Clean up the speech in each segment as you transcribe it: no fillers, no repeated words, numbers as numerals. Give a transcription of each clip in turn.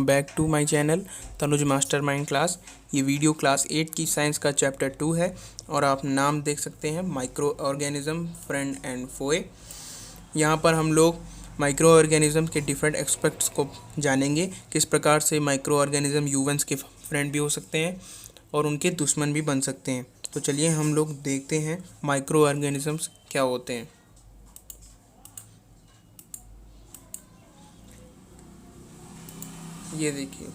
Welcome back to my channel Tanuj Mastermind class. ये video class 8 की science का chapter 2 है और आप नाम देख सकते हैं माइक्रो ऑर्गेनिज्म फ्रेंड एंड फोए। यहाँ पर हम लोग माइक्रो ऑर्गेनिज्म के डिफरेंट एस्पेक्ट्स को जानेंगे, किस प्रकार से माइक्रो ऑर्गेनिज्म ह्यूमंस के फ्रेंड भी हो सकते हैं और उनके दुश्मन भी बन सकते हैं। तो चलिए हम लोग देखते हैं माइक्रो ऑर्गेनिजम्स क्या होते हैं। ये देखिए,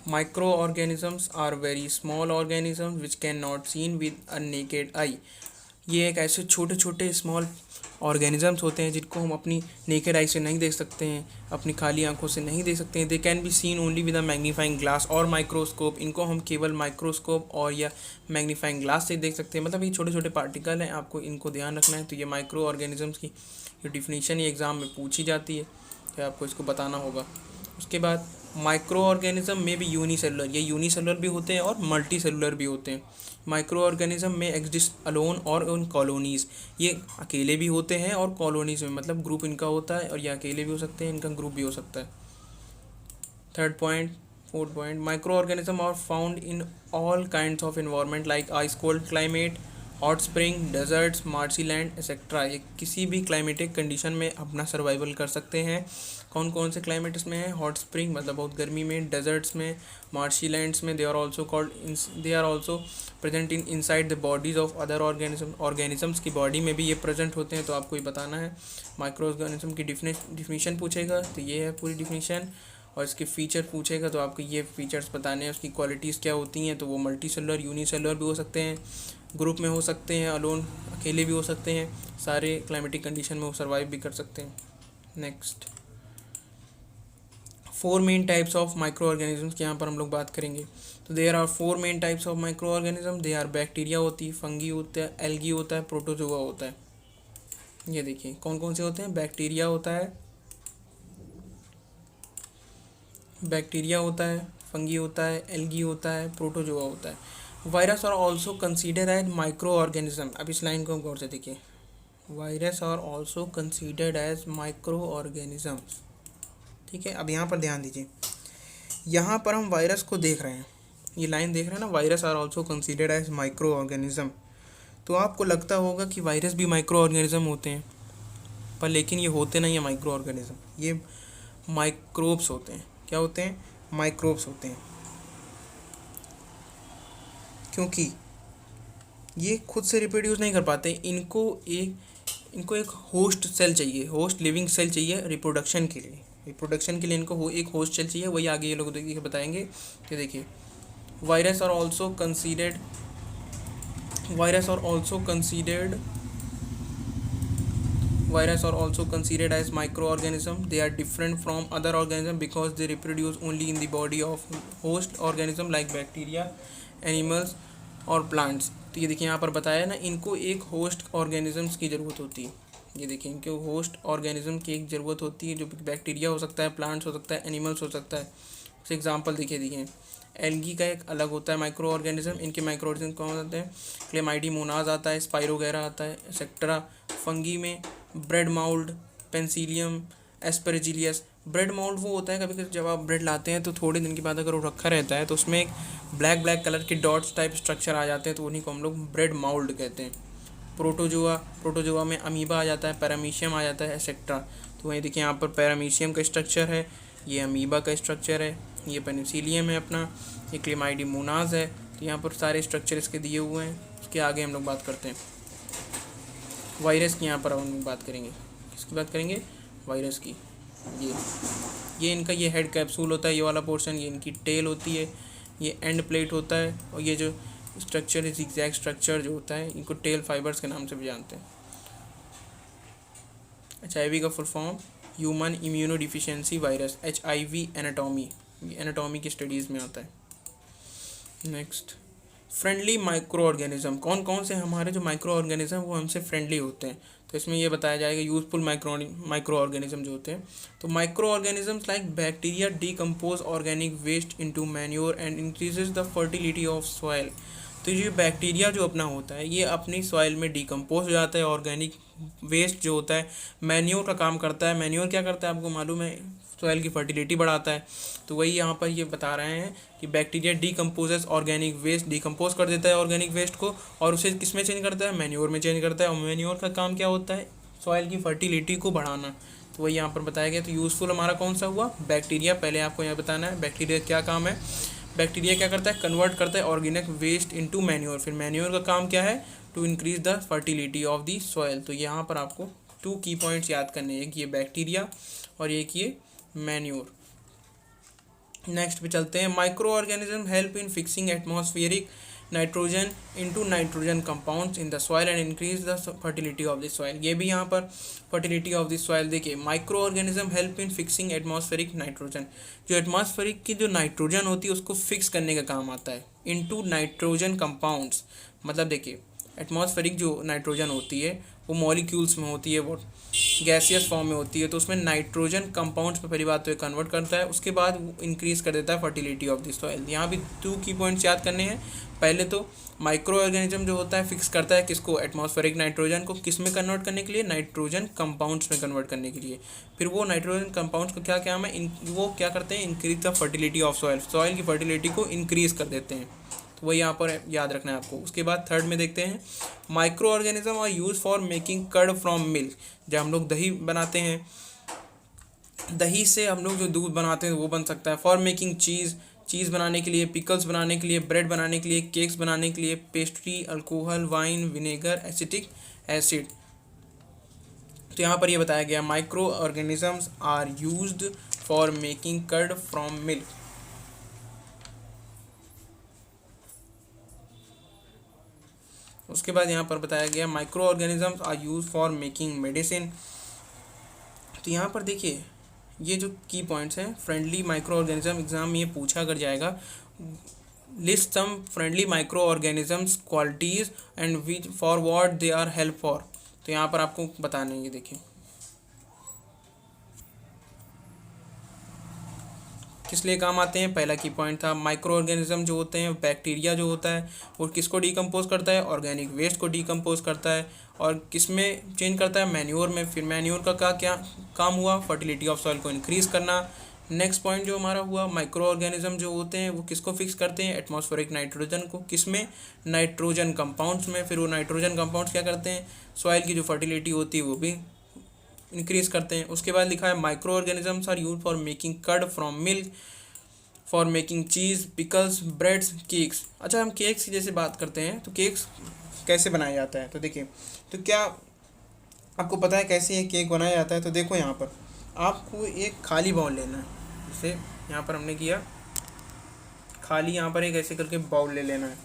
micro organisms are very small organisms which can not seen with a naked eye. ये एक ऐसे छोटे छोटे स्मॉल ऑर्गेनिजम्स होते हैं जिनको हम अपनी नेकेड आई से नहीं देख सकते हैं, अपनी खाली आंखों से नहीं देख सकते हैं। They can be seen only with a magnifying glass और माइक्रोस्कोप। इनको हम केवल माइक्रोस्कोप और या मैग्नीफाइंग ग्लास से देख सकते हैं। मतलब ये छोटे छोटे पार्टिकल हैं, आपको इनको ध्यान रखना है। तो ये माइक्रो ऑर्गेनिजम्स की ये डिफिनीशन ये एग्ज़ाम में पूछी जाती है, तो आपको इसको बताना होगा। उसके बाद माइक्रो ऑर्गेनिज्म में भी यूनिसेलुलर, ये यूनिसेलुलर भी होते हैं और मल्टी सेलुलर भी होते हैं। माइक्रो ऑर्गेनिज्म में एग्जिस्ट अलोन और उन कॉलोनीज़, ये अकेले भी होते हैं और कॉलोनीज़ में, मतलब ग्रुप इनका होता है और ये अकेले भी हो सकते हैं, इनका ग्रुप भी हो सकता है। Third point, fourth point, micro organism are found in all kinds of environment like ice cold climate, hot spring, deserts, marshy land etcetera. ये किसी भी क्लाइमेटिक कंडीशन में अपना सर्वाइवल कर सकते हैं। कौन कौन से क्लाइमेट इसमें है? हॉट स्प्रिंग मतलब बहुत गर्मी में, डेजर्ट्स में, मार्शी लैंड्स में। They are also present in inside the bodies of other organisms की बॉडी में भी ये प्रेजेंट होते हैं। तो आपको ये बताना है। माइक्रो ऑर्गेनिज्म की डिफिनीशन पूछेगा तो ये है पूरी डिफिनीशन, और इसके फीचर पूछेगा तो आपको ये फीचर्स बताने हैं। उसकी क्वालिटीज़ क्या होती हैं, तो वो मल्टी सेलुलर, यूनिसेलुलर भी हो सकते हैं, ग्रुप में हो सकते हैं, अलोन अकेले भी हो सकते हैं, सारे क्लाइमेटिक कंडीशन में वो सर्वाइव भी कर सकते हैं। Next, 4 main types of micro organisms की यहाँ पर हम लोग बात करेंगे। तो there are 4 main types of micro organism. They are bacteria होती है, फंगी होता है, एल्गी होता है, प्रोटोजोआ होता है। ये देखिए कौन कौन से होते हैं। बैक्टीरिया होता है, फंगी होता है, एल्गी होता है, प्रोटोजोआ होता है। Virus are also consider as microorganism. अब इस लाइन को गौर से देखिए, virus are also considered as microorganisms. ठीक है, अब यहाँ पर ध्यान दीजिए, यहाँ पर हम वायरस को देख रहे हैं, ये लाइन देख रहे हैं ना, virus are also considered as microorganism. तो आपको लगता होगा कि वायरस भी माइक्रो ऑर्गेनिज्म होते हैं, पर लेकिन ये होते नहीं है माइक्रो ऑर्गेनिज्म, ये माइक्रोब्स होते हैं। क्या होते हैं? माइक्रोब्स होते हैं, क्योंकि ये खुद से रिप्रोड्यूस नहीं कर पाते। इनको एक होस्ट सेल चाहिए, होस्ट लिविंग सेल चाहिए रिप्रोडक्शन के लिए। इनको एक होस्ट सेल चाहिए, वही आगे ये लोग देखिए बताएंगे। कि देखिए, virus are also considered as microorganism. They are different from other organism because they reproduce only in the body of host organism like bacteria, animals और plants. तो ये देखिए यहाँ पर बताया है ना, इनको एक होस्ट ऑर्गेनिजम्स की ज़रूरत होती है। ये देखिए, इनको होस्ट ऑर्गेनिज्म की एक ज़रूरत होती है, जो बैक्टीरिया हो सकता है, प्लांट्स हो सकता है, एनिमल्स हो सकता है। जैसे एग्जांपल देखिए, एल्गी का एक अलग होता है माइक्रो ऑर्गेनिज्म। इनके माइक्रो ऑर्गेनिज्म कौन होते हैं? क्लेमाइडीमोनाज आता है, स्पाइरोगैरा आता है, एक्सेट्रा। फंगी में bread mould, penicillium, aspergillus. Bread mould वो होता है, कभी कभी जब आप ब्रेड लाते हैं तो थोड़े दिन के बाद अगर वो रखा रहता है तो उसमें एक ब्लैक कलर के डॉट्स टाइप स्ट्रक्चर आ जाते हैं, तो उन्हीं को हम लोग ब्रेड माउल्ड कहते हैं। प्रोटोजोआ में अमीबा आ जाता है, पैरामीशियम आ जाता है, एक्सेट्रा। तो वही देखिए यहाँ पर पैरामीशियम का स्ट्रक्चर है, ये अमीबा का स्ट्रक्चर है, ये पेनिसिलियम है अपना, ये क्लेमाइडीमोनाज है। तो यहाँ पर सारे स्ट्रक्चर इसके दिए हुए हैं। उसके आगे हम लोग बात करते हैं वायरस की। यहाँ पर हम लोग बात करेंगे, किसकी बात करेंगे? वायरस की। ये इनका ये हेड कैप्सूल होता है, ये वाला पोर्शन, ये इनकी टेल होती है, ये एंड प्लेट होता है, और ये जो स्ट्रक्चर है, जिगजैग स्ट्रक्चर जो होता है, इनको टेल फाइबर्स के नाम से भी जानते हैं। HIV का full form human immuno deficiency virus, HIV anatomy, ये एनाटॉमी की स्टडीज़ में आता है। Next, friendly micro organism. कौन कौन से हमारे जो माइक्रो ऑर्गेनिज्म वो हमसे फ्रेंडली होते हैं, तो इसमें ये बताया जाएगा यूजफुल माइक्रो ऑर्गेनिज्म जो होते हैं। तो microorganisms like bacteria decompose organic waste into manure and increases the fertility of soil. तो ये बैक्टीरिया जो अपना होता है, ये अपनी सॉइल में डीकम्पोज हो जाता है, ऑर्गेनिक वेस्ट जो होता है मैन्योर का काम करता है। मैन्योर क्या करता है आपको मालूम है? सॉइल की फर्टिलिटी बढ़ाता है। तो वही यहाँ पर ये बता रहे हैं कि bacteria decomposes organic waste, decompose कर देता है ऑर्गेनिक वेस्ट को और उसे किस में चेंज करता है, मैन्योर में चेंज करता है। और मैन्योर का काम क्या होता है, सॉइल की फर्टिलिटी को बढ़ाना। तो वही यहाँ पर बताया गया। तो यूज़फुल हमारा कौन सा हुआ, बैक्टीरिया। पहले आपको यहाँ बताना है बैक्टीरिया क्या काम है। बैक्टीरिया क्या करता है, कन्वर्ट करता है ऑर्गेनिक वेस्ट इनटू मैन्योर। फिर मैन्योर का काम क्या है, to increase the fertility of the soil. तो यहाँ पर आपको 2 की पॉइंट्स याद करने हैं, एक ये बैक्टीरिया और एक ये मैन्योर। नेक्स्ट पे चलते हैं, micro organism help in fixing atmospheric nitrogen into nitrogen compounds in the soil and increase the fertility of the soil. ये भी यहाँ पर फर्टिलिटी ऑफ द सॉइल देखिए, micro organism help in fixing atmospheric nitrogen. जो atmospheric की जो nitrogen होती है उसको फिक्स करने का काम आता है इनटू नाइट्रोजन कंपाउंड्स। मतलब देखिए एटमॉस्फेरिक जो नाइट्रोजन होती है वो मॉलिक्यूल्स में होती है, वो गैसियस फॉर्म में होती है। तो उसमें नाइट्रोजन कंपाउंड्स पे पहली बात तो ये कन्वर्ट करता है, उसके बाद इंक्रीज कर देता है फर्टिलिटी ऑफ द सॉइल। यहाँ भी 2 की पॉइंट्स याद करने हैं। पहले तो माइक्रो ऑर्गेनिज्म जो होता है फिक्स करता है किसको, एटमॉस्फेरिक नाइट्रोजन को, किस में कन्वर्ट करने के लिए, नाइट्रोजन कंपाउंड्स में कन्वर्ट करने के लिए। फिर वो नाइट्रोजन कंपाउंड्स को क्या क्या है, वो क्या करते हैं, increase the fertility of soil, soil की फर्टिलिटी को इंक्रीज कर देते हैं। तो वही यहाँ पर याद रखना है आपको। उसके बाद थर्ड में देखते हैं, micro organism are use for making curd from milk. जब हम लोग दही बनाते हैं, दही से हम लोग जो दूध बनाते हैं वो बन सकता है। फॉर मेकिंग चीज़, चीज़ बनाने के लिए, पिकल्स बनाने के लिए, ब्रेड बनाने के लिए, केक्स बनाने के लिए, pastry, alcohol, wine, vinegar, acetic acid. तो यहाँ पर ये बताया गया micro organisms are used for making curd from milk. उसके बाद यहाँ पर बताया गया micro organisms are use for making medicine. तो यहाँ पर देखिए ये जो की पॉइंट्स हैं, फ्रेंडली माइक्रो ऑर्गेनिज्म, एग्जाम में ये पूछा अगर जाएगा, list some friendly microorganisms qualities and which for what they are help for. तो यहाँ पर आपको बताना है, ये देखिए किस लिए काम आते हैं। पहला की पॉइंट था माइक्रो ऑर्गेनिज्म जो होते हैं, बैक्टीरिया जो होता है वो किसको डिकम्पोज करता है, ऑर्गेनिक वेस्ट को डिकम्पोज करता है और किस में चेंज करता है, मैन्योर में। फिर मैन्योर का क्या काम हुआ, फर्टिलिटी ऑफ सॉइल को इंक्रीज करना। नेक्स्ट पॉइंट जो हमारा हुआ, माइक्रो ऑर्गेनिज्म जो होते हैं वो किसको फिक्स करते हैं, एटमॉस्फेरिक नाइट्रोजन को, किस में, नाइट्रोजन कंपाउंड्स में। फिर वो नाइट्रोजन कंपाउंड्स क्या करते हैं, सॉइल की जो फर्टिलिटी होती है वो भी इंक्रीज करते हैं। उसके बाद लिखा है micro organisms are use for making curd from milk, for making cheese, pickles, breads, cakes. अच्छा हम केक्स की जैसे बात करते हैं तो केक्स कैसे बनाया जाता है, तो देखिए, तो क्या आपको पता है कैसे ये केक बनाया जाता है। तो देखो यहाँ पर आपको एक खाली बाउल लेना है, जैसे यहाँ पर हमने किया खाली, यहाँ पर एक ऐसे करके बाउल ले लेना है।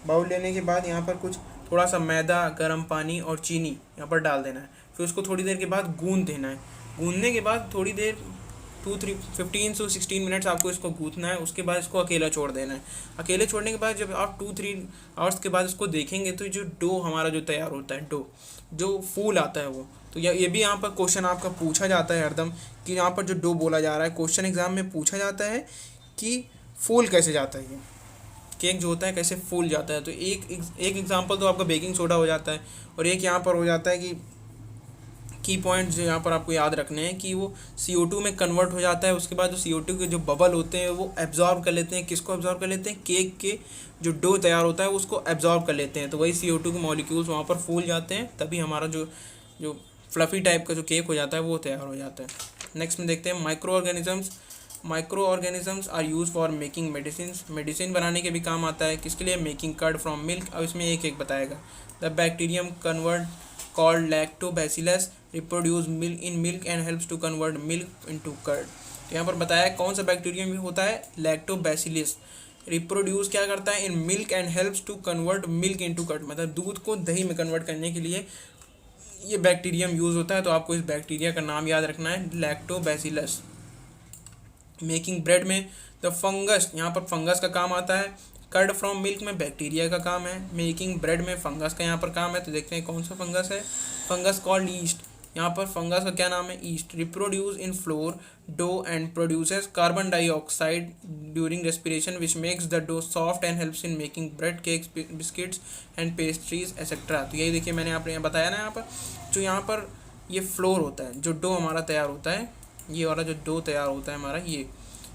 बाउल लेने के बाद यहाँ पर कुछ थोड़ा सा मैदा, गर्म पानी और चीनी यहाँ पर डाल देना है। फिर उसको थोड़ी देर के बाद गूंद देना है। गूंदने के बाद थोड़ी देर 15 से 16 मिनट्स आपको इसको गूंथना है। उसके बाद इसको अकेला छोड़ देना है। अकेले छोड़ने के बाद जब आप 2-3 आवर्स के बाद इसको देखेंगे तो जो डो हमारा जो तैयार होता है, डो जो फूल आता है वो, तो ये भी यहाँ पर क्वेश्चन आपका पूछा जाता है हरदम कि यहाँ पर जो डो बोला जा रहा है, क्वेश्चन एग्जाम में पूछा जाता है कि फूल कैसे जाता है, ये केक जो होता है कैसे फूल जाता है। तो एक एग्जाम्पल तो आपका बेकिंग सोडा हो जाता है और एक यहाँ पर हो जाता है कि की पॉइंट जो यहाँ पर आपको याद रखने हैं कि वो CO2 में कन्वर्ट हो जाता है। उसके बाद जो CO2 के जो बबल होते हैं वो एब्जॉर्ब कर लेते हैं, किसको एब्जॉर्ब कर लेते हैं, केक के जो डो तैयार होता है उसको एब्जॉर्ब कर लेते हैं। तो वही CO2 के मॉलिक्यूल्स वहाँ पर फूल जाते हैं, तभी हमारा जो जो फ्लफ़ी टाइप का जो केक हो जाता है वो तैयार हो जाता है। नेक्स्ट में देखते हैं micro organisms are use for making medicine बनाने के भी काम आता है। किसके लिए, मेकिंग कर्ड फ्रॉम मिल्क। अब इसमें एक एक बताएगा। The bacterium convert called lactobacillus reproduce milk in milk and helps to convert milk into curd। तो यहाँ पर बताया कौन सा बैक्टीरियम होता है, लैक्टोबैसिलस। रिप्रोड्यूस क्या करता है in milk and helps to convert milk into curd, मतलब दूध को दही में कन्वर्ट करने के लिए ये बैक्टीरियम यूज़ होता है। तो आपको इस बैक्टीरिया का नाम याद रखना है, लैक्टोबैसिलस। मेकिंग ब्रेड में द फंगस, यहाँ पर फंगस का काम आता है। कर्ड फ्रॉम मिल्क में बैक्टीरिया का काम है। मेकिंग ब्रेड में फंगस का यहाँ पर काम है। तो देखते हैं कौन सा फंगस है, फंगस कॉल्ड ईस्ट। यहाँ पर फंगस का क्या नाम है, yeast. Reproduce in flour dough and produces carbon dioxide during respiration which makes the dough soft and helps in making bread, cakes, biscuits and pastries etcetera. तो यही देखिए मैंने आपने बताया ना, यहाँ पर जो यहाँ पर ये फ्लोर होता है, जो डो हमारा तैयार होता है ये वाला जो डो तैयार होता है हमारा,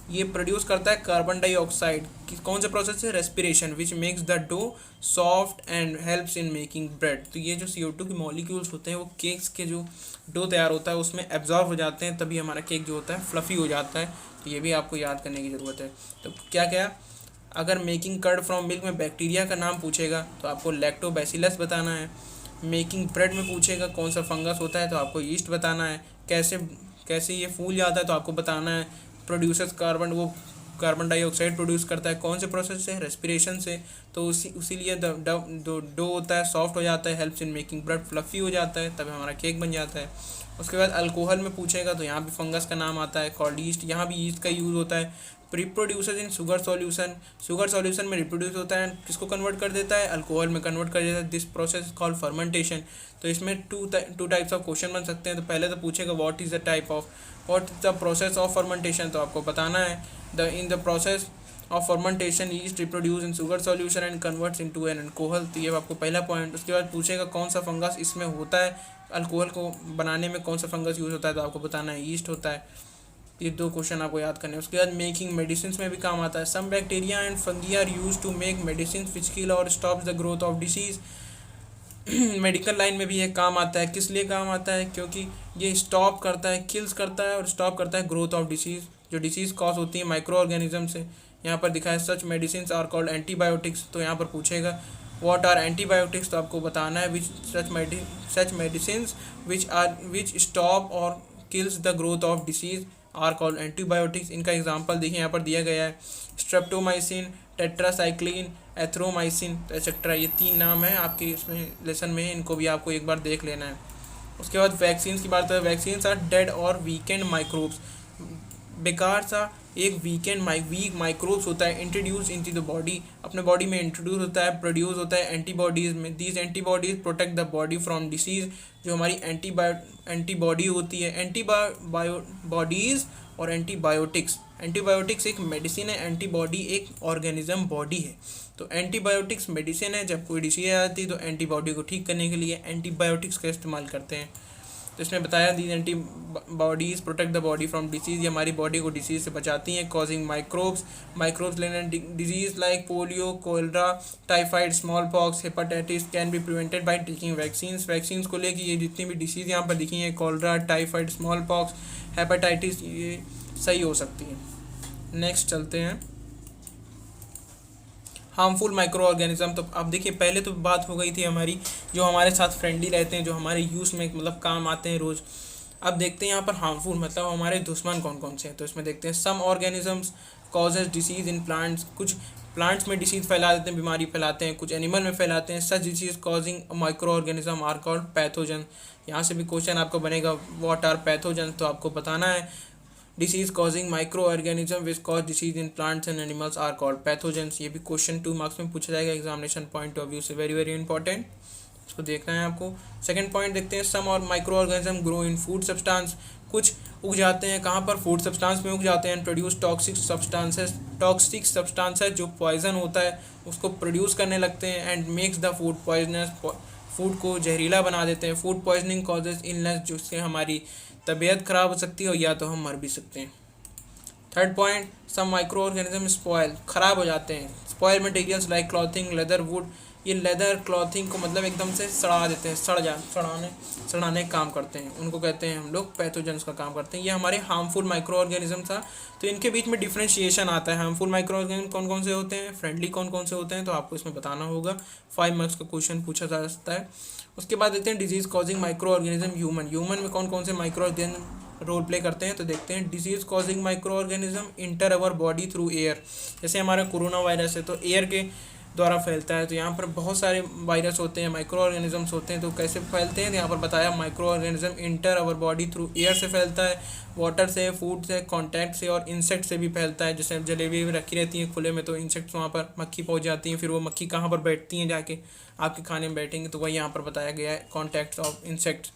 ये प्रोड्यूस करता है कार्बन डाइऑक्साइड। कौन सा प्रोसेस है? Respiration, which makes the dough soft and helps in making bread. तो ये जो CO2 के मॉलिक्यूल्स होते हैं वो केक्स के जो डो तैयार होता है उसमें एब्जॉर्ब हो जाते हैं, तभी हमारा केक जो होता है फ्लफ़ी हो जाता है। तो ये भी आपको याद करने की ज़रूरत है। तो क्या क्या, अगर मेकिंग कर्ड फ्रॉम मिल्क में बैक्टीरिया का नाम पूछेगा तो आपको लैक्टोबैसिलस बताना है। मेकिंग ब्रेड में पूछेगा कौन सा फंगस होता है तो आपको यीस्ट बताना है। कैसे कैसे ये फूल जाता है तो आपको बताना है। प्रोड्यूसर्स कार्बन, वो कार्बन डाइऑक्साइड प्रोड्यूस करता है कौन से प्रोसेस से? रेस्पिरेशन से। तो उसीलिए डो होता है सॉफ्ट हो जाता है, helps in making bread, fluffy हो जाता है, तब हमारा केक बन जाता है। उसके बाद अल्कोहल में पूछेगा तो यहाँ भी फंगस का नाम आता है कॉल्ड ईस्ट, यहाँ भी ईस्ट का यूज़ होता है। Reproducer in sugar solution, sugar solution में रिप्रोड्यूस होता है, किसको कन्वर्ट कर देता है? अल्कोहल में कन्वर्ट कर देता है। This process called fermentation. तो इसमें टू टाइप्स ऑफ क्वेश्चन बन सकते हैं। तो पहले तो पूछेगा what is the process of fermentation, तो आपको बताना है in the process of fermentation east reproduce in sugar solution and converts into an alcohol. तो ये आपको पहला पॉइंट। उसके बाद पूछेगा कौन सा फंगस इसमें होता है, अल्कोहल को बनाने में कौन सा फंगस यूज़ होता है, तो आपको बताना है ईस्ट होता है। ये 2 क्वेश्चन आपको याद करने हैं। उसके बाद मेकिंग मेडिसिन में भी काम आता है। Some bacteria and fungi are use to make medicine which kill और stops the growth of disease. Medical line में भी ये काम आता है। किस लिए काम आता है? क्योंकि ये स्टॉप करता है, किल्स करता है और स्टॉप करता है ग्रोथ ऑफ डिसीज़, जो डिसीज़ कॉज होती है माइक्रो ऑर्गेनिज्म से। यहाँ पर दिखा है सच मेडिसिन आर कॉल्ड एंटीबायोटिक्स। तो यहाँ पर पूछेगा व्हाट आर एंटीबायोटिक्स, तो आपको बताना है which such medicine which stop or kills the growth of disease are called antibiotics. इनका एग्जाम्पल देखिए यहाँ पर दिया गया है, स्ट्रेप्टोमाइसिन, टेट्रासाइक्लिन, एथ्रोमाइसिन एक्सेट्रा। ये 3 नाम हैं आपके इसमें लेसन में, इनको भी आपको एक बार देख लेना है। उसके बाद वैक्सीन की बात करें, वैक्सीन आर डेड और वीकेंड माइक्रोब्स, बेकार सा एक वीक माइक्रोब्स होता है इंट्रोड्यूस इनटू द बॉडी, अपने बॉडी में इंट्रोड्यूस होता है, प्रोड्यूस होता है एंटीबॉडीज़ में। These antibodies protect the body from disease. जो हमारी एंटीबॉडी होती है, एंटीबॉडीज़ और एंटीबायोटिक्स एक मेडिसिन है, एंटीबॉडी एक ऑर्गेनिज्म बॉडी है। तो एंटीबायोटिक्स मेडिसिन है, जब कोई डिसीज आती है तो एंटीबॉडी को ठीक करने के लिए एंटीबायोटिक्स का इस्तेमाल करते हैं। तो इसमें बताया these antibodies protect the body from disease, ये हमारी बॉडी को डिसीज़ से बचाती हैं। कॉजिंग माइक्रोब्स लेने disease like polio, cholera, typhoid, smallpox, hepatitis can be prevented by taking vaccines को लेकर ये जितनी भी डिसीज़ यहाँ पर दिखी हैं, cholera, typhoid, smallpox, hepatitis, ये सही हो सकती है। नेक्स्ट चलते हैं हार्मफुल माइक्रो ऑर्गेनिज्म। तो अब देखिए पहले तो बात हो गई थी हमारी जो हमारे साथ फ्रेंडली रहते हैं, जो हमारे यूज़ में मतलब काम आते हैं रोज़। अब देखते हैं यहाँ पर हार्मफुल मतलब हमारे दुश्मन कौन कौन से हैं। तो इसमें देखते हैं some organisms causes disease in plants, कुछ प्लांट्स में डिसीज़ फैला देते हैं, बीमारी फैलाते हैं, कुछ एनिमल में फैलाते हैं। Such disease causing micro organism are called pathogen. यहाँ से भी क्वेश्चन आपको बनेगा व्हाट आर पैथोजन, तो आपको बताना है disease causing micro organism which cause disease in plants and animals are called pathogens. ये भी क्वेश्चन 2 मार्क्स में पूछा जाएगा एग्जामिनेशन पॉइंट ऑफ व्यू से, वेरी वेरी इंपॉर्टेंट, इसको देखना है आपको। सेकंड पॉइंट देखते हैं सम और micro organism grow in food substance, कुछ उग जाते हैं कहाँ पर? फूड सब्सटेंस में उग जाते हैं। प्रोड्यूस टॉक्सिक सब्सटेंसेस जो पॉइजन होता है उसको प्रोड्यूस करने लगते हैं and makes the food poisonous, food को जहरीला बना देते हैं। फूड पॉइजनिंग कॉजेज इलनेस, जिससे हमारी तबीयत खराब हो सकती है और या तो हम मर भी सकते हैं। Third point some microorganism spoil, ख़राब हो जाते हैं। Spoil materials like clothing, leather, wood, ये लेदर क्लॉथिंग को मतलब एकदम से सड़ा देते हैं, सड़ाने का काम करते हैं, उनको कहते हैं हम लोग पैथोजेंस का काम करते हैं। ये हमारे हार्मफुल माइक्रो ऑर्गेनिज्म था। तो इनके बीच में डिफ्रेंशिएशन आता है, हार्मफुल माइक्रो ऑर्गेनिज्म कौन कौन से होते हैं, फ्रेंडली कौन कौन से होते हैं, तो आपको इसमें बताना होगा। 5 मार्क्स का क्वेश्चन पूछा जा सकता है। उसके बाद देखते हैं disease causing micro organism human में कौन कौन से माइक्रो ऑर्गेनिज्म रोल प्ले करते हैं। तो देखते हैं disease causing micro organism inter our body through air, जैसे हमारा कोरोना वायरस है तो एयर के द्वारा फैलता है। तो यहाँ पर बहुत सारे वायरस होते हैं, माइक्रो ऑर्गेनिजम्स होते हैं, तो कैसे फैलते हैं? तो यहाँ पर बताया micro organism inter our body through air से फैलता है, वाटर से, फूड से, कांटेक्ट से और इंसेक्ट से भी फैलता है। जैसे जलेबी रखी रहती है खुले में तो इंसेक्ट्स वहाँ पर मक्खी पहुँच जाती हैं, फिर वो मक्खी कहाँ पर बैठती हैं जाके आपके खाने में बैठेंगे, तो वही यहाँ पर बताया गया है कॉन्टैक्ट्स ऑफ इंसेक्ट्स।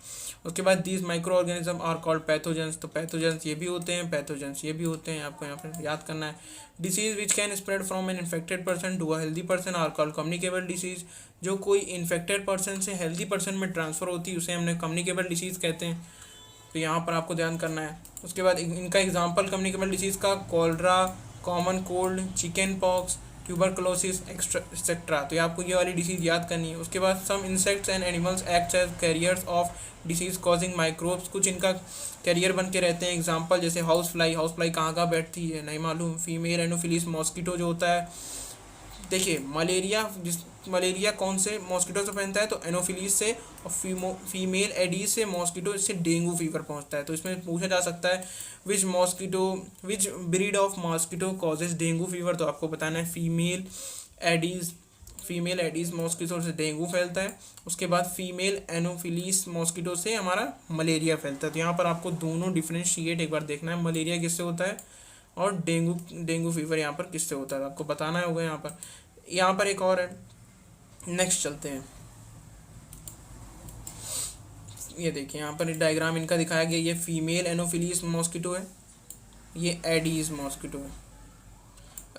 उसके बाद these micro organism are called pathogens, तो पैथोजेंस ये भी होते हैं, पैथोजेंस ये भी होते हैं, आपको यहाँ पर याद करना है। Disease which can spread from an infected person to a healthy person are called communicable disease, जो कोई इन्फेक्टेड पर्सन से हेल्दी पर्सन में ट्रांसफ़र होती है उसे हमने कम्युनिकेबल डिसीज़ कहते हैं। तो यहाँ पर आपको ध्यान करना है। उसके बाद इनका एग्जाम्पल कम्युनिकेबल डिसीज़ का cholera, common cold, chicken pox, tuberculosis etcetera. तो ये आपको ये वाली डिसीज़ याद करनी है। उसके बाद some insects and animals act as carriers of disease causing microbes, कुछ इनका कैरियर बन के रहते हैं। एग्जांपल जैसे हाउस फ्लाई कहाँ बैठती है नहीं मालूम। फीमेल एनोफिलीस मॉस्किटो जो होता है, देखिए मलेरिया कौन से मॉस्किटो से फैलता है, तो एनोफिलीस से। और फीमेल एडीज से मॉस्किटो इससे डेंगू फीवर पहुंचता है। तो इसमें पूछा जा सकता है which breed of mosquito causes dengue fever. तो आपको बताना है फीमेल एडीज मॉस्किटो से डेंगू फैलता है। उसके बाद फीमेल एनोफिलीस मॉस्किटो से हमारा मलेरिया फैलता है। तो यहाँ पर आपको दोनों डिफ्रेंशिएट एक बार देखना है, मलेरिया किससे होता है और डेंगू फीवर यहाँ पर किससे होता है, आपको बताना होगा। यहाँ पर एक और है, नेक्स्ट चलते हैं। ये देखिए यहाँ पर डायग्राम इनका दिखाया गया, ये फीमेल एनोफिलीस मॉस्किटो है, ये एडीज मॉस्किटो है।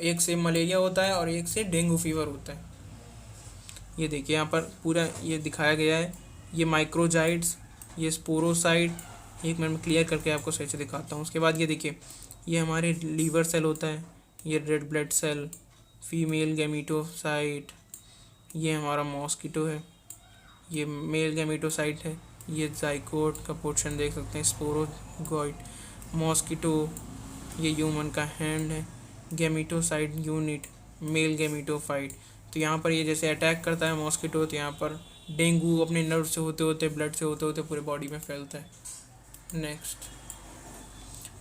एक से मलेरिया होता है और एक से डेंगू फीवर होता है। ये देखिए यहाँ पर पूरा ये दिखाया गया है, ये माइक्रोजाइट्स, ये स्पोरोसाइट। एक मिनट में क्लियर करके आपको सही से दिखाता हूँ। उसके बाद ये देखिए, ये हमारे लीवर सेल होता है, ये रेड ब्लड सेल, फीमेल गैमीटोसाइट, ये हमारा मॉस्किटो है, ये मेल गैमीटोसाइट है, ये जाइकोट का पोर्शन देख सकते हैं, स्पोरोगोइट, मॉस्किटो, ये ह्यूमन का हैंड है, गैमीटोसाइट यूनिट, मेल गैमीटोफाइट। तो यहाँ पर ये जैसे अटैक करता है मॉस्किटो, तो यहाँ पर डेंगू अपने नर्व से होते होते, ब्लड से होते होते पूरे बॉडी में फैलता है। Next,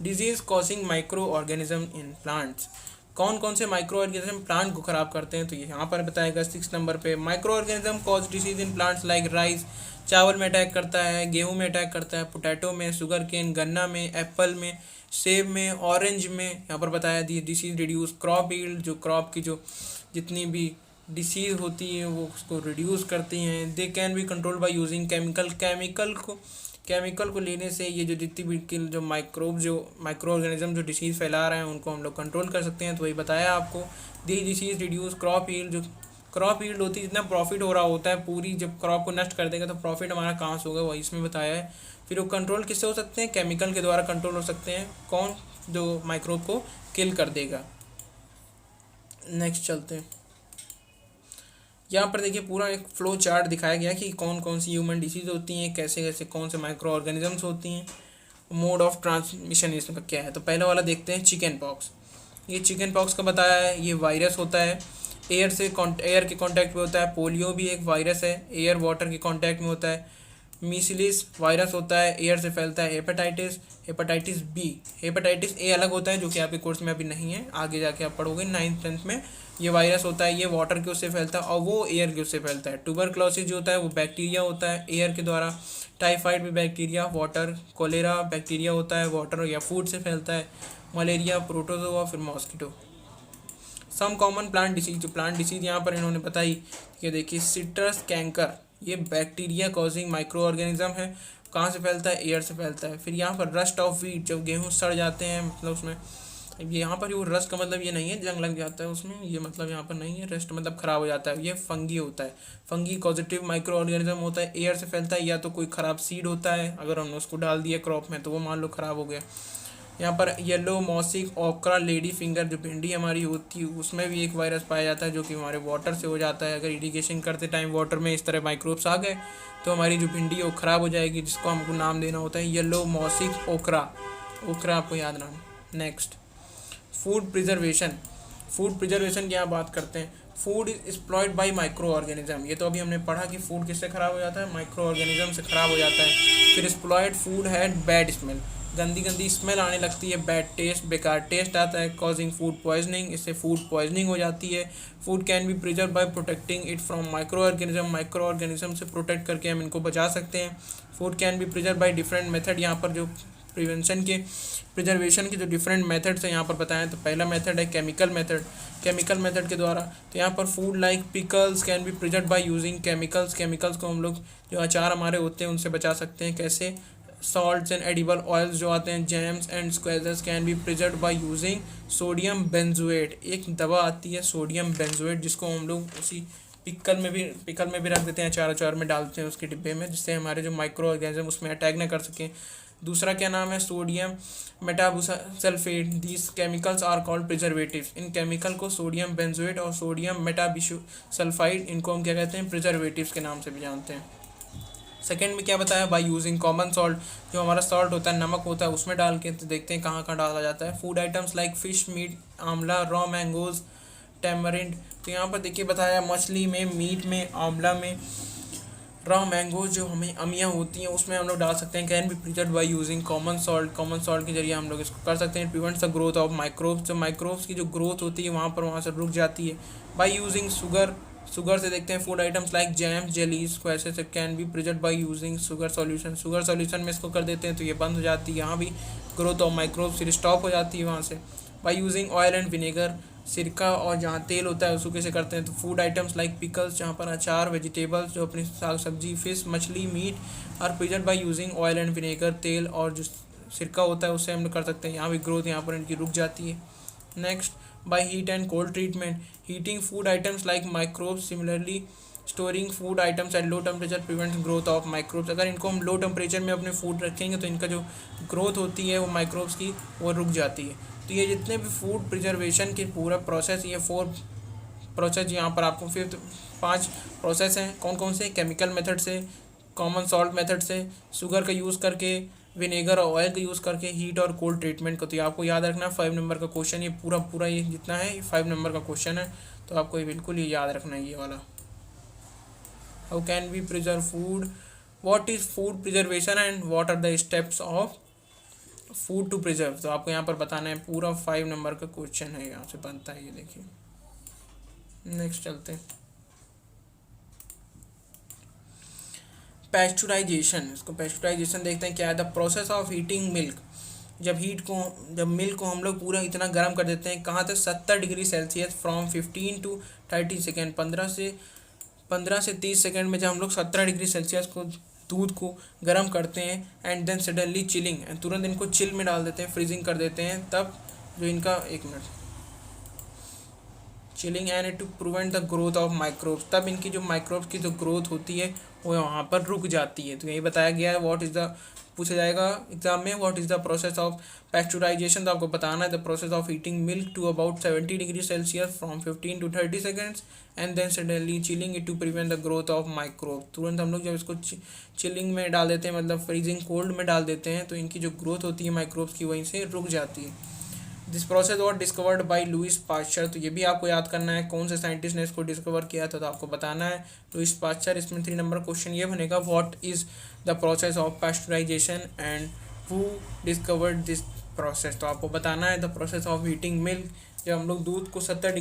disease causing micro organism in plants. कौन कौन से माइक्रो ऑर्गेनिज्म प्लांट को खराब करते हैं, तो ये यहाँ पर बताएगा 6 नंबर पे। Micro organism cause disease in plants like rice, चावल में अटैक करता है, गेहूं में अटैक करता है, पोटैटो में, शुगर केन, गन्ना में, एप्पल में, सेब में, ऑरेंज में। यहाँ पर बताया दी डिसीज रिड्यूस क्रॉप यील्ड, जो क्रॉप की जो जितनी भी डिसीज होती है वो उसको रिड्यूस करती हैं। They can be control by using chemical को लेने से ये जो जितनी भी जो माइक्रो ऑर्गेनिज्म जो डिसीज़ फैला रहे हैं उनको हम लोग कंट्रोल कर सकते हैं। तो वही बताया आपको। दी डिसीज़ रिड्यूस क्रॉप यील्ड, जो क्रॉप यील्ड होती है, जितना प्रॉफिट हो रहा होता है, पूरी जब क्रॉप को नष्ट कर देगा तो प्रॉफिट हमारा कहाँ से होगा, वही इसमें बताया है। फिर वो कंट्रोल किससे हो सकते हैं, केमिकल के द्वारा कंट्रोल हो सकते हैं। कौन, जो माइक्रोब को किल कर देगा। नेक्स्ट चलते हैं। यहाँ पर देखिए पूरा एक फ्लो चार्ट दिखाया गया कि कौन कौन सी ह्यूमन डिसीज होती हैं, कैसे कैसे कौन से माइक्रो ऑर्गेनिजम्स होती हैं, मोड ऑफ ट्रांसमिशन इसका क्या है। तो पहला वाला देखते हैं चिकन पॉक्स। ये चिकन पॉक्स का बताया है, ये वायरस होता है, एयर के कांटेक्ट में होता है। पोलियो भी एक वायरस है, एयर वाटर के कांटेक्ट में होता है। मीसिलिस वायरस होता है, एयर से फैलता है। हेपेटाइटिस बी, हेपेटाइटिस ए अलग होता है जो कि आपके कोर्स में अभी नहीं है, आगे जाके आप पढ़ोगे 9th 10th में। ये वायरस होता है, ये वाटर के उससे फैलता है और वो एयर के उससे फैलता है। ट्यूबरकुलोसिस जो होता है वो बैक्टीरिया होता है, एयर के द्वारा। टाइफाइड भी बैक्टीरिया, वाटर। कोलेरा बैक्टीरिया होता है, वाटर या फूड से फैलता है। मलेरिया प्रोटोजोआ, फिर mosquito. Some common plant disease, जो प्लांट डिसीज यहाँ पर इन्होंने बताई, ये देखिए सिट्रस कैंकर, ये बैक्टीरिया कॉजिंग माइक्रो ऑर्गेनिज्म है। कहाँ से फैलता है, एयर से फैलता है। फिर यहाँ पर रस्ट ऑफ व्हीट, जब गेहूँ सड़ जाते हैं, मतलब उसमें ये यहाँ पर वो रस्ट का मतलब ये नहीं है जंग लग जाता है उसमें, ये मतलब यहाँ पर नहीं है। रस्ट मतलब खराब हो जाता है, ये फंगी होता है। फंगी पॉजिटिव माइक्रो ऑर्गेनिज्म होता है, एयर से फैलता है। या तो कोई ख़राब सीड होता है, अगर हमने उसको डाल दिया क्रॉप में तो वो मान लो ख़राब हो गया। यहाँ पर येलो मॉसिक ओक्रा लेडी फिंगर, जो भिंडी हमारी होती है उसमें भी एक वायरस पाया जाता है जो कि हमारे वाटर से हो जाता है। अगर इरिगेशन करते टाइम वाटर में इस तरह माइक्रोब्स आ गए तो हमारी जो भिंडी है वो ख़राब हो जाएगी, जिसको हमको नाम देना होता है येलो मॉसिक ओक्रा। आपको याद नाम। नेक्स्ट, फूड प्रिजर्वेशन की यहाँ बात करते हैं। Food is exploit bye micro organism, ये तो अभी हमने पढ़ा कि फूड किससे ख़राब हो जाता है, माइक्रो ऑर्गेनिज्म से ख़राब हो जाता है। फिर exploited food had bad smell, गंदी स्मेल आने लगती है। बैड टेस्ट, बेकार टेस्ट आता है। कॉजिंग फूड पॉइजनिंग, इससे फूड पॉइजनिंग हो जाती है। Food can be preserve by protecting it from microorganism से प्रोटेक्ट करके हम इनको बचा सकते हैं। Food can be preserve by different method, यहाँ पर जो प्रिजर्वेशन के जो डिफरेंट मेथड्स हैं यहाँ पर बताएं। तो पहला मेथड है केमिकल मेथड के द्वारा। तो यहाँ पर food like pickles can be preserve by using chemicals को हम लोग जो अचार हमारे होते हैं उनसे बचा सकते हैं। कैसे, सॉल्ट्स एंड एडिबल ऑयल्स जो आते हैं, jams and squashes can be preserve by using sodium benzoate. एक दवा आती है सोडियम बेंजोएट, जिसको हम लोग उसी पिकल में भी रख देते हैं, अचार अचार में डालते हैं उसके डिब्बे में, जिससे हमारे जो माइक्रो ऑर्गेनिज्म उसमें अटैक ना कर सकें। दूसरा क्या नाम है, sodium metabisulphite. These chemicals are called preservatives. इन केमिकल को सोडियम बेंजोएट और सोडियम मेटाबिसल्फाइड, इनको हम क्या कहते हैं, प्रिजर्वेटिव्स के नाम से भी जानते हैं। सेकेंड में क्या बताया, बाय यूजिंग कॉमन सॉल्ट। जो हमारा सॉल्ट होता है, नमक होता है, उसमें डाल के तो देखते हैं कहाँ कहाँ डाला जाता है। Food items like fish, meat, amla, raw mangoes, tamarind. तो यहाँ पर देखिए बताया मछली में, मीट में, आंवला में, रॉ मैंगोज जो हमें अमियाँ होती हैं उसमें हम लोग डाल सकते हैं। Can be preserved by using common salt. Common salt के जरिए हम लोग इसको कर सकते हैं। Prevents the growth of microbes. जो माइक्रोब्स की जो ग्रोथ होती है वहाँ से रुक जाती है। By using sugar. शुगर से देखते हैं food items like jam, jellies को ऐसे से can be preserved by using sugar solution. Sugar solution में इसको कर देते हैं तो ये बंद हो जाती है, यहाँ भी ग्रोथ ऑफ माइक्रोब्स फिर स्टॉप हो जाती है वहाँ से। Bye using oil and vinegar. सिरका और जहाँ तेल होता है उसको कैसे करते हैं, तो फूड आइटम्स लाइक पिकल्स, जहाँ पर अचार, वेजिटेबल्स जो अपनी साग सब्जी, फिश, मछली, meat are preserved by using oil and vinegar. तेल और जो सिरका होता है उससे हम लोग कर सकते हैं, यहाँ भी ग्रोथ यहाँ पर इनकी रुक जाती है। Next, by heat and cold treatment. Heating food items like microbes. Similarly storing food items at low temperature prevents growth of microbes. अगर इनको हम लो टेम्परेचर में अपने फूड रखेंगे तो इनका जो ग्रोथ होती है वो माइक्रोब्स की वो रुक जाती है। तो ये जितने भी फूड प्रिजर्वेशन के पूरा प्रोसेस, ये 4 प्रोसेस यहाँ पर आपको 5 प्रोसेस हैं। कौन कौन से, केमिकल मेथड से, कॉमन सॉल्ट मेथड से, शुगर का यूज़ करके, विनेगर और ऑयल का यूज़ करके, हीट और कोल्ड ट्रीटमेंट को। तो ये आपको याद रखना है, 5 नंबर का क्वेश्चन, ये पूरा ये जितना है ये 5 नंबर का क्वेश्चन है, तो आपको ये बिल्कुल ये याद रखना है ये वाला। How can we preserve food, what is food preservation and what are the steps of food to preserve. तो आपको यहाँ पर बताना है, पूरा 5 नंबर का क्वेश्चन है, यहाँ से बनता है ये, देखिए। नेक्स्ट चलते हैं, पैस्चुराइजेशन। इसको पैस्चुराइजेशन देखते हैं क्या है। The process of heating milk. जब मिल्क को हम लोग पूरा इतना गर्म कर देते हैं, कहाँ तक, 70 degree celsius from 15 to 30 second. 15 से 30 सेकेंड में जब हम लोग 17 डिग्री सेल्सियस को दूध को गर्म करते हैं, एंड देन सडनली चिलिंग, तुरंत इनको चिल में डाल देते हैं, फ्रीजिंग कर देते हैं, तब जो इनका, एक minute, chilling and to prevent the growth of microbes, तब इनकी जो माइक्रोब्स की जो ग्रोथ होती है वो वहाँ पर रुक जाती है। तो यही बताया गया है। व्हाट इज़ द, पूछा जाएगा एग्जाम में, what is the process of pasteurisation. तो आपको बताना है, the process of heating milk to about 70 degree celsius from 15 to 30 seconds and then suddenly chilling it to prevent the growth of microbe. तुरंत हम लोग जब इसको चिलिंग में डाल देते हैं, मतलब फ्रीजिंग कोल्ड में डाल देते हैं, तो इनकी जो ग्रोथ होती है माइक्रोब्स की वहीं से रुक जाती है। This process was discovered by Louis Pasteur. तो ये भी आपको याद करना है, कौन से साइंटिस्ट ने इसको डिस्कवर किया था, तो आपको बताना है लुइस पास्चर। इसमें 3 नंबर क्वेश्चन ये बनेगा, what is the process of pasteurisation and who discovered this process. तो आपको बताना है the process of heating milk. जब हम लोग दूध को 70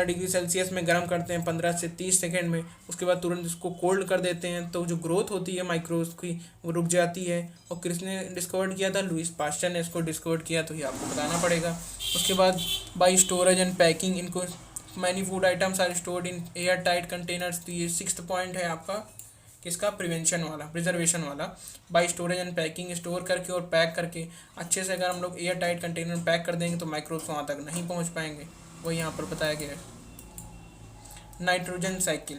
डिग्री सेल्सियस में गर्म करते हैं 15 से 30 सेकेंड में, उसके बाद तुरंत इसको कोल्ड कर देते हैं, तो जो ग्रोथ होती है माइक्रोब्स की वो रुक जाती है। और किसने डिस्कवर किया था, लुइस पास्चर ने इसको डिस्कवर किया, तो ये आपको बताना पड़ेगा। उसके बाद बाई स्टोरेज एंड पैकिंग, इनको many food items are stored in airtight containers. तो ये 6th पॉइंट है आपका, किसका, प्रिवेंशन वाला, प्रिजर्वेशन वाला। By storage and packing, store करके और पैक करके अच्छे से अगर हम लोग एयर टाइट कंटेनर में पैक कर देंगे तो माइक्रोब्स वहाँ तक नहीं पहुँच पाएंगे, वो यहाँ पर बताया गया है। नाइट्रोजन साइकिल,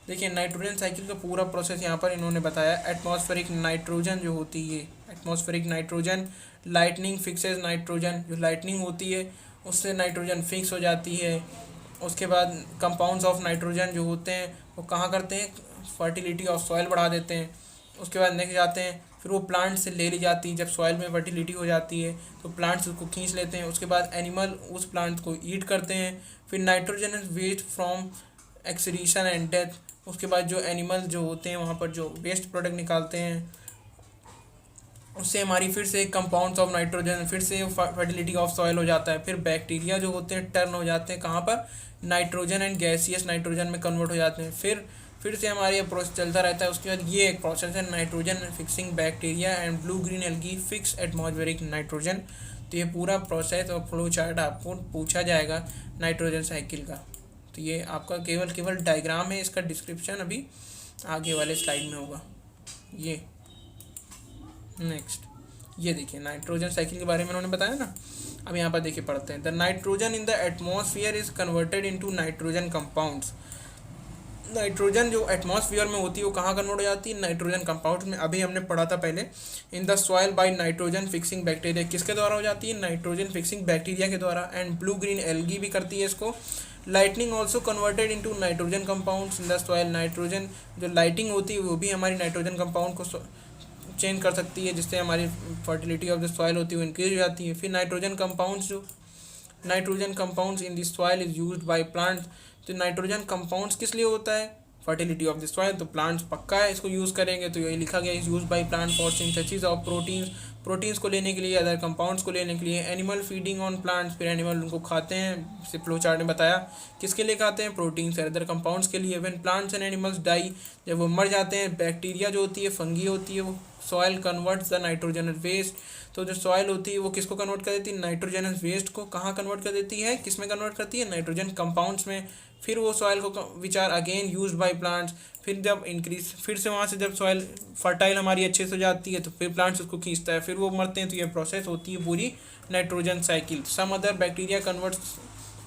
देखिए नाइट्रोजन साइकिल का पूरा प्रोसेस यहाँ पर इन्होंने बताया। एटमॉस्फेरिक नाइट्रोजन जो होती है, atmospheric nitrogen, lightning fixes nitrogen, जो लाइटनिंग होती है उससे नाइट्रोजन फिक्स हो जाती है। उसके बाद कंपाउंड्स ऑफ नाइट्रोजन जो होते हैं वो कहाँ करते हैं, फर्टिलिटी ऑफ सॉइल बढ़ा देते हैं। उसके बाद नेक्स्ट जाते हैं, फिर वो प्लांट से ले ली जाती है। जब सॉइल में फर्टिलिटी हो जाती है तो प्लांट्स उसको खींच लेते हैं। उसके बाद एनिमल उस प्लांट को ईट करते हैं। फिर nitrogen is waste from excretion and death. उसके बाद जो एनिमल जो होते हैं वहाँ पर जो वेस्ट प्रोडक्ट निकालते हैं उससे हमारी फिर से कंपाउंड्स ऑफ नाइट्रोजन, फिर से फर्टिलिटी ऑफ सॉइल हो जाता है। फिर बैक्टीरिया जो होते हैं टर्न हो जाते हैं कहाँ पर, नाइट्रोजन एंड गैसियस नाइट्रोजन में कन्वर्ट हो जाते हैं। फिर से हमारे ये प्रोसेस चलता रहता है। उसके बाद ये एक प्रोसेस है nitrogen fixing bacteria and blue green algae fix atmospheric nitrogen. तो ये पूरा प्रोसेस और फ्लो चार्ट आपको पूछा जाएगा नाइट्रोजन साइकिल का। तो ये आपका केवल डायग्राम है, इसका डिस्क्रिप्शन अभी आगे वाले स्लाइड में होगा। ये नेक्स्ट, ये देखिए नाइट्रोजन साइकिल के बारे में उन्होंने बताया ना। अब यहाँ पर देखिए पढ़ते हैं, the nitrogen in the atmosphere is converted into nitrogen compounds. Nitrogen जो एटमॉस्फेयर में होती है वो कहाँ कन्वर्ट हो जाती है, नाइट्रोजन कंपाउंड में। अभी हमने पढ़ा था पहले, इन the soil by nitrogen fixing bacteria. किसके द्वारा हो जाती है, नाइट्रोजन फिक्सिंग बैक्टीरिया के द्वारा। एंड ब्लू ग्रीन एल्गी भी करती है इसको। Lightning also converted into nitrogen compounds in the soil. Nitrogen जो लाइटिंग होती है वो भी हमारी नाइट्रोजन कंपाउंड को चेंज कर सकती है, जिससे हमारी फर्टिलिटी ऑफ द सॉइल होती है वो इंक्रीज हो जाती है। फिर nitrogen compounds in the soil is used by plants. तो नाइट्रोजन कंपाउंड्स किस लिए होता है, फर्टिलिटी ऑफ द सॉइल। तो प्लांट्स पक्का है इसको यूज़ करेंगे, तो यही लिखा गया, is use by plant for synthesis of proteins को लेने के लिए, अदर कंपाउंड्स को लेने के लिए। एनिमल फीडिंग ऑन प्लांट्स, फिर एनिमल उनको खाते हैं, जैसे फ्लो चार्ट में बताया किसके लिए खाते हैं, प्रोटीन्स और अदर कंपाउंड्स के लिए। When plants and animals die, जब वो मर जाते हैं, बैक्टीरिया जो होती है, फंगी होती है, वो soil converts the nitrogenous waste. तो जो सॉइल होती है वो किसको कन्वर्ट कर देती है, नाइट्रोजनस वेस्ट को। कहाँ कन्वर्ट कर देती है, किस में कन्वर्ट करती है, नाइट्रोजन कंपाउंड्स में। फिर वो सॉइल को which are again use by plants. फिर जब इंक्रीज, फिर से वहाँ से जब सॉइल फर्टाइल हमारी अच्छे से हो जाती है तो फिर प्लांट्स उसको खींचता है, फिर वो मरते हैं। तो ये प्रोसेस होती है पूरी nitrogen cycle. Some other bacteria converts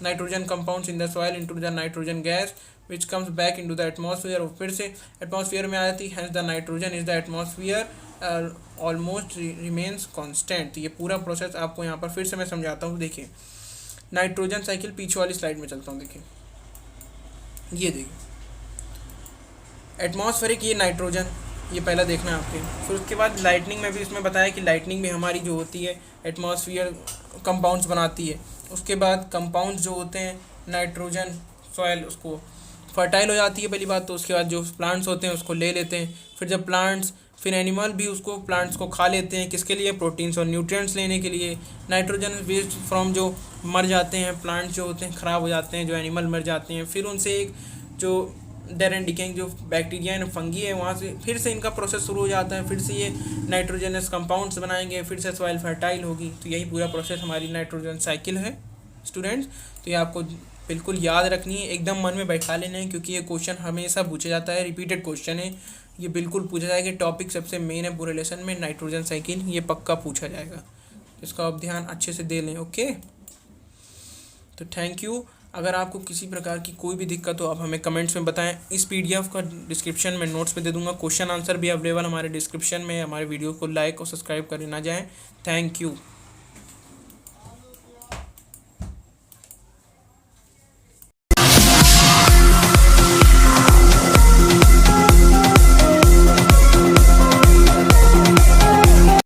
nitrogen compounds in the soil into the nitrogen gas which comes back into the atmosphere. और फिर से एटमॉस्फेयर में आ जाती है। Hence the nitrogen is the atmosphere almost remains constant. तो ये पूरा प्रोसेस आपको यहाँ पर फिर से मैं समझाता हूँ। देखिए नाइट्रोजन साइकिल, पीछे वाली स्लाइड में चलता हूँ। देखिए ये देखिए एटमॉस्फेरिक, ये नाइट्रोजन, ये पहला देखना है आपके। फिर उसके बाद लाइटनिंग में भी इसमें बताया कि लाइटनिंग में हमारी जो होती है एटमॉस्फेयर कंपाउंड्स बनाती है। उसके बाद कंपाउंड्स जो होते हैं नाइट्रोजन, सॉइल उसको फर्टाइल हो जाती है पहली बात। तो उसके बाद जो प्लांट्स होते हैं उसको ले लेते हैं। फिर जब प्लांट्स, फिर एनिमल भी उसको, प्लांट्स को खा लेते हैं, किसके लिए, प्रोटीन्स और न्यूट्रिएंट्स लेने के लिए। नाइट्रोजन वेस्ट फ्रॉम, जो मर जाते हैं प्लांट्स जो होते हैं, ख़राब हो जाते हैं, जो एनिमल मर जाते हैं, फिर उनसे एक जो डेड एंड डिकेइंग जो बैक्टीरिया एंड फंगी है वहाँ से फिर से इनका प्रोसेस शुरू हो जाता है। फिर से ये नाइट्रोजनस कंपाउंड्स बनाएंगे, फिर से सॉइल फर्टाइल होगी। तो यही पूरा प्रोसेस हमारी नाइट्रोजन साइकिल है स्टूडेंट्स। तो ये आपको बिल्कुल याद रखनी है, एकदम मन में बैठा लेना है, क्योंकि ये क्वेश्चन हमेशा पूछा जाता है, रिपीटेड क्वेश्चन है। ये बिल्कुल पूछा जाएगा, टॉपिक सबसे मेन है पूरे लेसन में, नाइट्रोजन साइकिल, ये पक्का पूछा जाएगा। इसका आप ध्यान अच्छे से दे लें। ओके, तो थैंक यू। अगर आपको किसी प्रकार की कोई भी दिक्कत हो आप हमें कमेंट्स में बताएं। इस पीडीएफ का डिस्क्रिप्शन में नोट्स में दे दूंगा, क्वेश्चन आंसर भी अवेलेबल हमारे डिस्क्रिप्शन में। हमारे वीडियो को लाइक और सब्सक्राइब करना जाएं। Thank you.